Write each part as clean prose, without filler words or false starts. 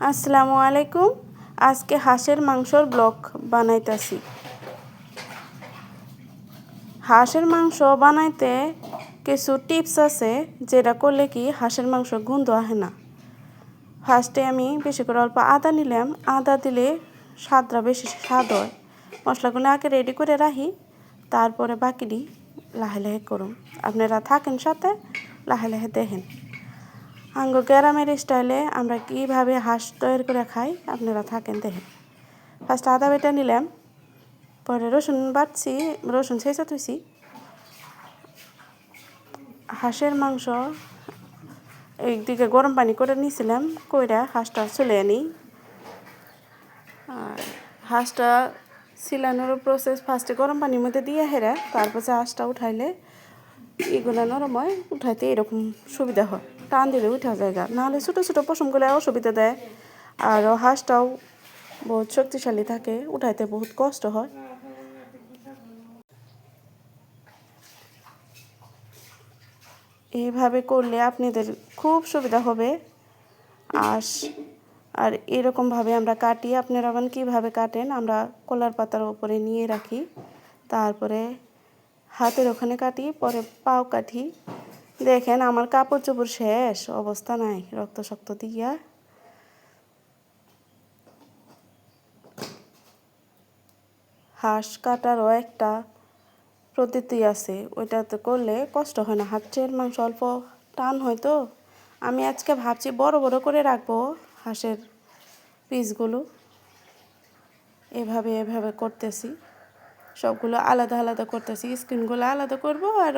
আসসালামু আলাইকুম। আজকে হাঁসের মাংসর ব্লগ বানাইতাছি। হাঁসের মাংস বানাইতে কিছু টিপস আছে, যেটা করলে কি হাঁসের মাংস গন্ধ আসে না। ফার্স্টে আমি বেশি করে অল্প আদা নিলাম। আদা দিলে স্বাদটা বেশি স্বাদ হয়। মশলাগুলো আগে রেডি করে রাখি, তারপরে বাকিটি লাহে লাহে করুন। আপনারা থাকেন সাথে, লাহে লাহে দেখেন আঙ্গ গ্রামের স্টাইলে আমরা কীভাবে হাঁস তৈরি করে খাই, আপনারা থাকেন দেখেন। ফার্স্ট আদা বেটা নিলাম, পরে রসুন বাটছি, রসুন ছেঁচা তুইছি। হাঁসের মাংস একদিকে গরম পানি করে নিয়েছিলাম, কইরা হাঁসটা চলে আনি। আর হাঁসটা ছিলানোর প্রসেস ফার্স্টে গরম পানির মধ্যে দিয়ে হেরা, তারপর হাঁসটা উঠাইলে এগুলো নরম হয়, উঠাইতে এরকম সুবিধা হয়। টান দিলে উঠা জায়গা, নাহলে ছোটো ছোটো পশমগুলো অসুবিধা দেয়। আর হাঁসটাও বহুত শক্তিশালী থাকে, উঠাইতে বহুত কষ্ট হয়। এইভাবে করলে আপনাদের খুব সুবিধা হবে। আর এরকমভাবে আমরা কাটি। আপনারা আবার কীভাবে কাটেন, আমরা কলার পাতার উপরে নিয়ে রাখি, তারপরে হাতের ওখানে কাটি, পরে পাও কাটি। দেখেন আমার কাপড় চোপড় শেষ অবস্থা নাই, রক্ত শক্ত দিয়া। হাঁস কাটারও একটা পদ্ধতি আছে, ওইটাতে করলে কষ্ট হয় না। হাঁসের মাংস অল্প টান হয় তো। আমি আজকে ভাবছি বড় বড় করে রাখবো হাঁসের পিসগুলো। এভাবে এভাবে করতেছি, সবগুলো আলাদা আলাদা করতেছি। স্কিনগুলো আলাদা করব আর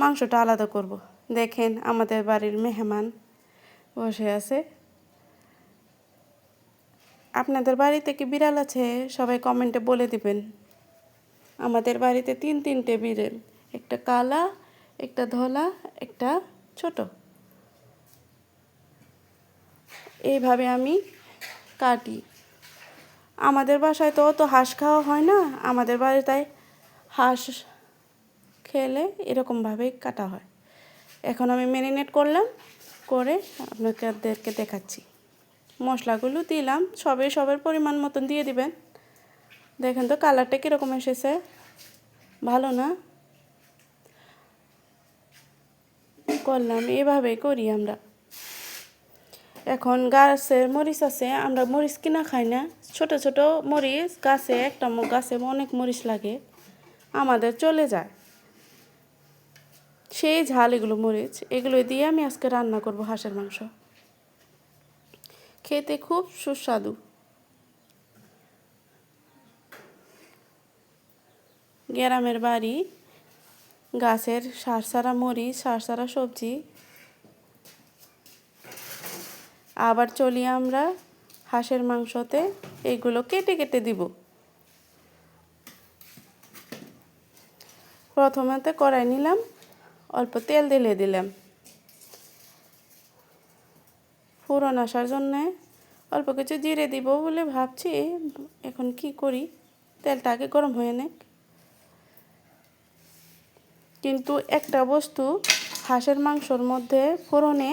মাংসটা আলাদা করব। দেখেন আমাদের বাড়ির মেহমান বসে আছে। আপনাদের বাড়িতে কি বিড়াল আছে? সবাই কমেন্টে বলে দিবেন। আমাদের বাড়িতে তিনটে বিড়াল, একটা কালা, একটা ধলা, একটা ছোট। এইভাবে আমি কাটি। আমাদের বাসায় তো অত হাঁস খাওয়া হয় না, আমাদের বাড়িতে হাঁস খেলে এরকমভাবেই কাটা হয়। এখন আমি ম্যারিনেট করলাম, করে আপনাদেরকে দেখাচ্ছি। মশলাগুলো দিলাম, সবের পরিমাণ মতন দিয়ে দিবেন। দেখেন তো কালারটা কীরকম এসেছে, ভালো না? করলাম, এভাবেই করি আমরা। এখন গাছের মরিচ আছে, আমরা মরিচ কিনা খাই না। ছোট ছোট মরিচ গাছে, একটা গাছে অনেক মরিচ লাগে, আমাদের চলে যায় সেই ঝাল। এগুলো মরিচ, এগুলো দিয়ে আমি আজকে রান্না করব হাঁসের মাংস। খেতে খুব সুস্বাদু। গ্রামের বাড়ি, গাছের সারসারা মরিচ, সারসারা সবজি। আবার চলি আমরা হাঁসের মাংসতে, এইগুলো কেটে কেটে দিব। প্রথমেতে কড়াই নিলাম, অল্প তেল ঢেলে দিলাম ফোড়ন আসার জন্যে। অল্প কিছু জিরে দিব বলে ভাবছি, এখন কি করি, তেলটা আগে গরম হয়ে নেক। কিন্তু একটা বস্তু, হাঁসের মাংসর মধ্যে ফোড়নে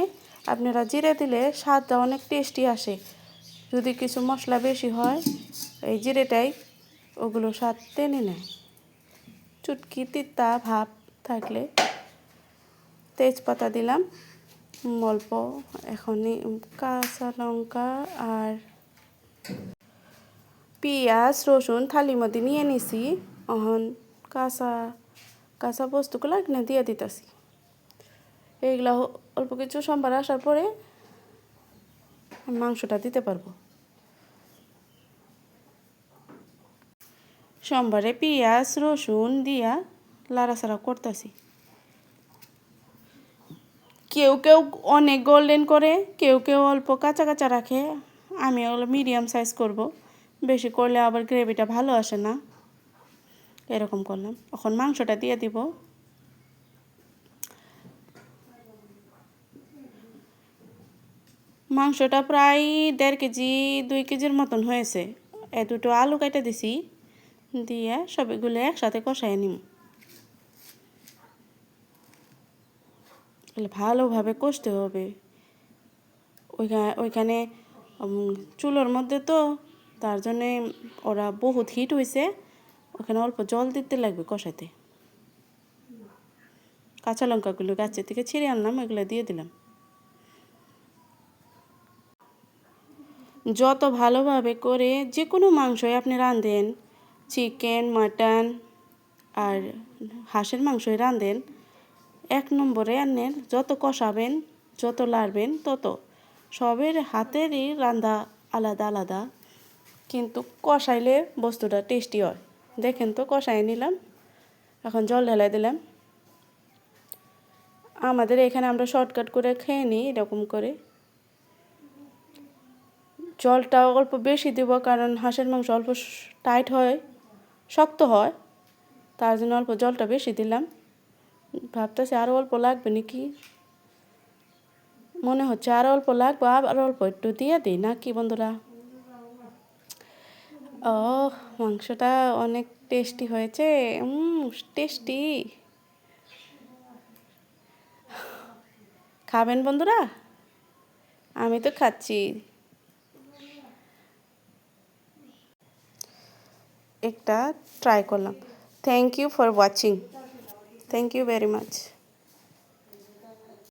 আপনারা জিরে দিলে স্বাদটা অনেক টেস্টি আসে। যদি কিছু মশলা বেশি হয়, এই জিরেটাই ওগুলো স্বাদ টেনে নেয়। চুটকি তিতা ভাব থাকলে তেজপাতা দিলাম অল্প, এখনই কাঁচা লঙ্কা আর পেঁয়াজ রসুন থালির মধ্যে নিয়ে নিছি। এখন কাঁচা বস্তুগুলো এখানে দিয়ে দিতেছি। এইগুলা অল্প কিছু সম্বার আসার পরে মাংসটা দিতে পারবো। সম্বারে পেঁয়াজ রসুন দিয়া লাড়াচাড়া করতেছি। কেউ কেউ অনেক গোল্ডেন করে, কেউ কেউ অল্প কাঁচা কাঁচা রাখে। আমি ওগুলো মিডিয়াম সাইজ করব, বেশি করলে আবার গ্রেভিটা ভালো আসে না। এরকম করলাম। এখন মাংসটা দিয়ে দিব। মাংসটা প্রায় 1.5 কেজি 2 কেজির মতন হয়েছে। দুটো আলু কেটে দিছি, দিয়ে সবগুলো একসাথে কষায় নিব। ভালোভাবে কষতে হবে। ওইখানে চুলোর মধ্যে তো তার জন্যে ওরা বহুত হিট হয়েছে, ওখানে অল্প জল দিতে লাগবে কষাইতে। কাঁচা লঙ্কাগুলো গাছের থেকে ছিঁড়ে আনলাম, এগুলো দিয়ে দিলাম। যত ভালোভাবে করে যে কোনো মাংসই আপনি রাঁধেন, চিকেন, মাটন আর হাঁসের মাংসই রাঁধেন, 1 নম্বরে আনেন যত কষাবেন, যত লাড়বেন তত সবের হাতেরই রান্না আলাদা আলাদা, কিন্তু কষাইলে বস্তুটা টেস্টি হয়। দেখেন তো কষাই নিলাম, এখন জল ঢেলাই দিলাম। আমাদের এখানে আমরা শর্টকাট করে খেয়ে নিই এরকম করে। জলটা অল্প বেশি দেব, কারণ হাঁসের মাংস অল্প টাইট হয়, শক্ত হয়, তার জন্য অল্প জলটা বেশি দিলাম। ভাবতেছি আরও অল্প লাগবে নাকি, মনে হচ্ছে আরও অল্প লাগবে, আবার অল্প একটু দিয়ে দিই নাকি বন্ধুরা। ও, মাংসটা অনেক টেস্টি হয়েছে, টেস্টি। খাবেন বন্ধুরা? আমি তো খাচ্ছি। একটা ট্রাই করলাম। Thank you for watching. Thank you very much.